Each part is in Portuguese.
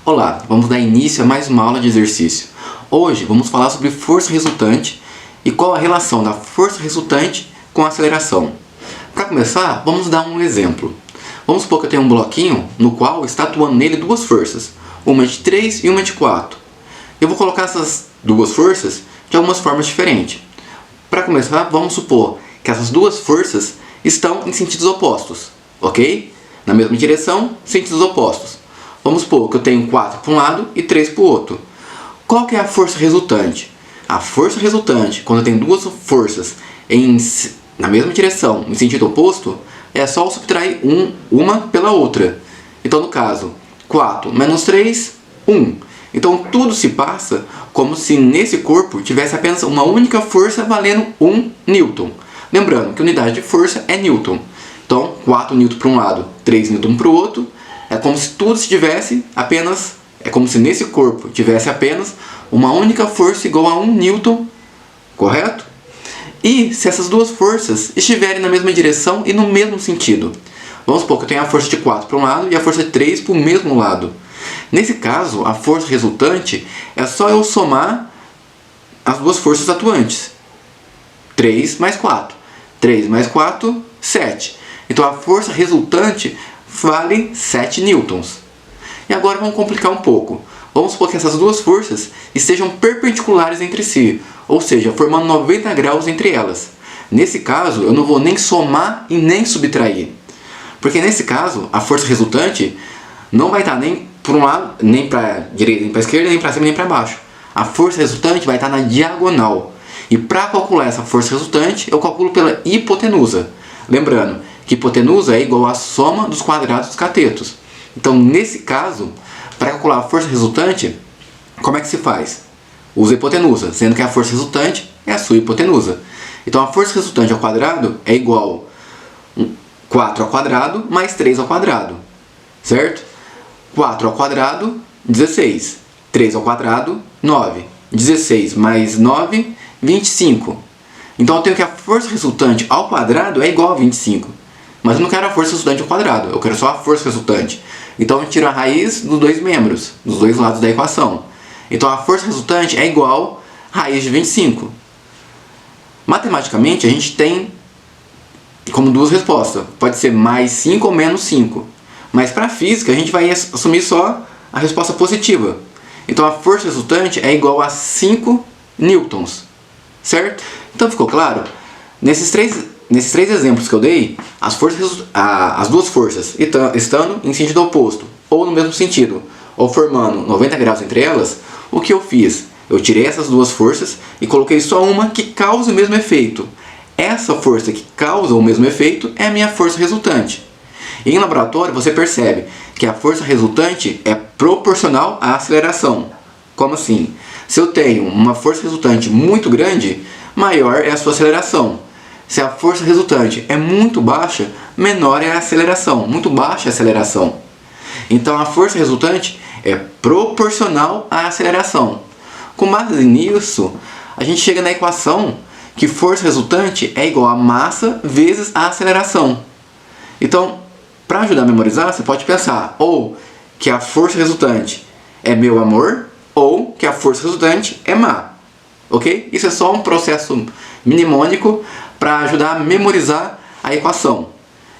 Olá, vamos dar início a mais uma aula de exercício. Hoje vamos falar sobre força resultante e qual a relação da força resultante com a aceleração. Para começar, vamos dar um exemplo. Vamos supor que eu tenho um bloquinho no qual está atuando nele duas forças, uma de 3 e uma de 4. Eu vou colocar essas duas forças de algumas formas diferentes. Para começar, vamos supor que essas duas forças estão em sentidos opostos, ok? Na mesma direção, sentidos opostos. Vamos supor que eu tenho 4 para um lado e 3 para o outro. Qual que é a força resultante? A força resultante, quando eu tenho duas forças na mesma direção, em sentido oposto, é só eu subtrair uma pela outra. Então, no caso, 4 menos 3, 1. Então, tudo se passa como se nesse corpo tivesse apenas uma única força valendo 1 newton. Lembrando que a unidade de força é newton. Então, 4 newton para um lado, 3 newton para o outro. É como se tudo tivesse apenas, é como se nesse corpo tivesse apenas uma única força igual a 1 newton, correto? E se essas duas forças estiverem na mesma direção e no mesmo sentido. Vamos supor que eu tenho a força de 4 para um lado e a força de 3 para o mesmo lado. Nesse caso, a força resultante é só eu somar as duas forças atuantes. 3 mais 4. 3 mais 4, 7. Então a força resultante vale 7 newtons. E agora vamos complicar um pouco. Vamos supor que essas duas forças estejam perpendiculares entre si, ou seja, formando 90 graus entre elas. Nesse caso, eu não vou nem somar e nem subtrair. Porque nesse caso, a força resultante não vai estar nem para um lado, nem para a direita, nem para a esquerda, nem para cima, nem para baixo. A força resultante vai estar na diagonal. E para calcular essa força resultante, eu calculo pela hipotenusa. Lembrando que hipotenusa é igual à soma dos quadrados dos catetos. Então, nesse caso, para calcular a força resultante, como é que se faz? Usa a hipotenusa, sendo que a força resultante é a sua hipotenusa. Então, a força resultante ao quadrado é igual a 4 ao quadrado mais 3 ao quadrado, certo? 4 ao quadrado, 16. 3 ao quadrado, 9. 16 mais 9, 25. Então, eu tenho que a força resultante ao quadrado é igual a 25. Mas eu não quero a força resultante ao quadrado, eu quero só a força resultante. Então eu tiro a raiz dos dois membros, dos dois lados da equação. Então a força resultante é igual a raiz de 25. Matematicamente a gente tem como duas respostas. Pode ser mais 5 ou menos 5. Mas para a física a gente vai assumir só a resposta positiva. Então a força resultante é igual a 5 newtons. Certo? Então ficou claro? Nesses três exemplos que eu dei, as duas forças estando em sentido oposto, ou no mesmo sentido, ou formando 90 graus entre elas, o que eu fiz? Eu tirei essas duas forças e coloquei só uma que causa o mesmo efeito. Essa força que causa o mesmo efeito é a minha força resultante. E em laboratório você percebe que a força resultante é proporcional à aceleração. Como assim? Se eu tenho uma força resultante muito grande, maior é a sua aceleração. Se a força resultante é muito baixa, menor é a aceleração. Muito baixa a aceleração. Então a força resultante é proporcional à aceleração. Com base nisso, a gente chega na equação que força resultante é igual a massa vezes a aceleração. Então, para ajudar a memorizar, você pode pensar ou que a força resultante é meu amor, ou que a força resultante é má. Ok? Isso é só um processo mnemônico para ajudar a memorizar a equação.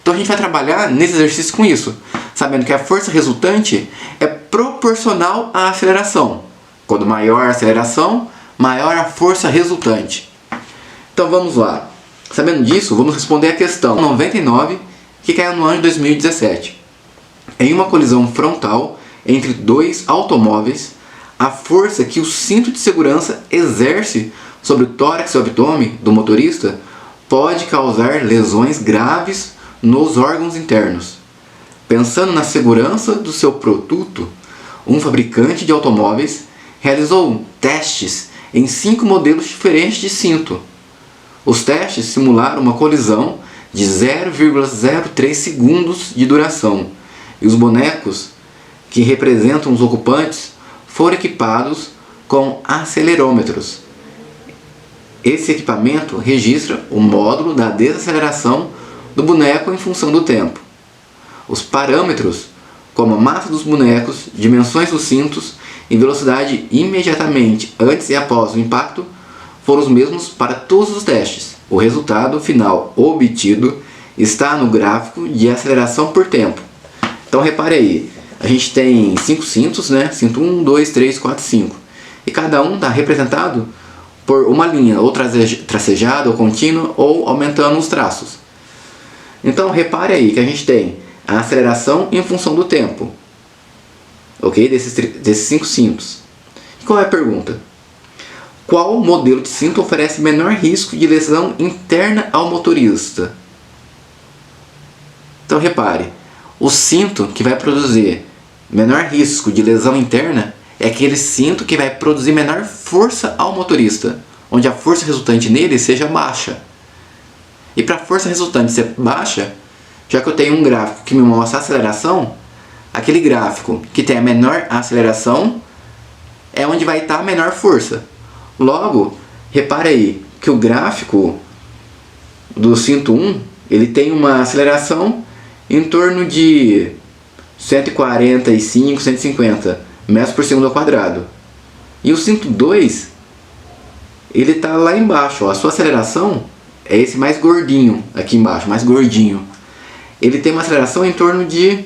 Então a gente vai trabalhar nesse exercício com isso, sabendo que a força resultante é proporcional à aceleração. Quanto maior a aceleração, maior a força resultante. Então vamos lá. Sabendo disso, vamos responder a questão 99 que caiu no ano de 2017. Em uma colisão frontal entre dois automóveis, a força que o cinto de segurança exerce sobre o tórax e o abdômen do motorista pode causar lesões graves nos órgãos internos. Pensando na segurança do seu produto, um fabricante de automóveis realizou testes em 5 modelos diferentes de cinto. Os testes simularam uma colisão de 0,03 segundos de duração e os bonecos que representam os ocupantes foram equipados com acelerômetros. Esse equipamento registra o módulo da desaceleração do boneco em função do tempo. Os parâmetros como a massa dos bonecos, dimensões dos cintos e velocidade imediatamente antes e após o impacto, foram os mesmos para todos os testes. O resultado final obtido está no gráfico de aceleração por tempo. Então repare aí, a gente tem 5 cintos, né? Cinto 1, 2, 3, 4, 5. E cada um está representado por uma linha, ou tracejada, ou contínua, ou aumentando os traços. Então repare aí que a gente tem a aceleração em função do tempo, ok? Desses 5 cintos. E qual é a pergunta? Qual modelo de cinto oferece menor risco de lesão interna ao motorista? Então repare, o cinto que vai produzir menor risco de lesão interna é aquele cinto que vai produzir menor força ao motorista, onde a força resultante nele seja baixa. E para a força resultante ser baixa, já que eu tenho um gráfico que me mostra a aceleração, aquele gráfico que tem a menor aceleração é onde vai estar a menor força. Logo, repare aí que o gráfico do cinto 1, ele tem uma aceleração em torno de 145, 150 metros por segundo ao quadrado. E o cinto 2, ele está lá embaixo, ó. A sua aceleração é esse mais gordinho aqui embaixo, mais gordinho. Ele tem uma aceleração em torno de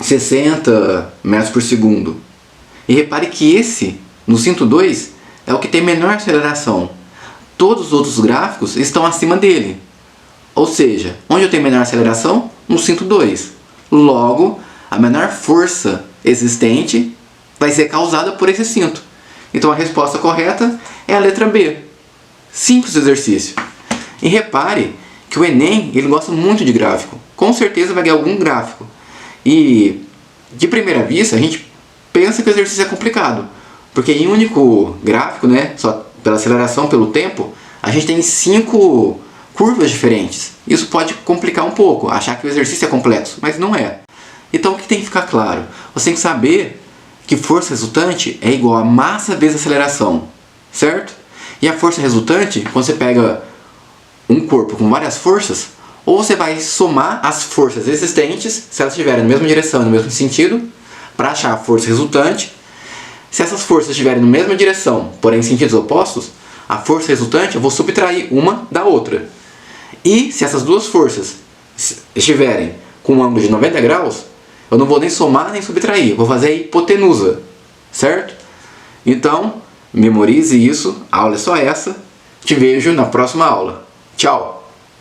60 metros por segundo. E repare que esse, no cinto 2, é o que tem menor aceleração. Todos os outros gráficos estão acima dele. Ou seja, onde eu tenho menor aceleração? No cinto 2. Logo, a menor força existente vai ser causada por esse cinto. Então a resposta correta é a letra B. Simples exercício. E repare que o Enem, ele gosta muito de gráfico. Com certeza vai ganhar algum gráfico. E de primeira vista a gente pensa que o exercício é complicado, porque em um único gráfico, né, só pela aceleração, pelo tempo, a gente tem 5 curvas diferentes. Isso pode complicar um pouco, achar que o exercício é complexo, mas não é. Então o que tem que ficar claro? Você tem que saber que força resultante é igual a massa vezes aceleração, certo? E a força resultante, quando você pega um corpo com várias forças, ou você vai somar as forças existentes, se elas estiverem na mesma direção, no mesmo sentido, para achar a força resultante. Se essas forças estiverem na mesma direção, porém em sentidos opostos, a força resultante eu vou subtrair uma da outra. E se essas duas forças estiverem com um ângulo de 90 graus, eu não vou nem somar nem subtrair, eu vou fazer a hipotenusa, certo? Então, memorize isso, a aula é só essa, te vejo na próxima aula. Tchau!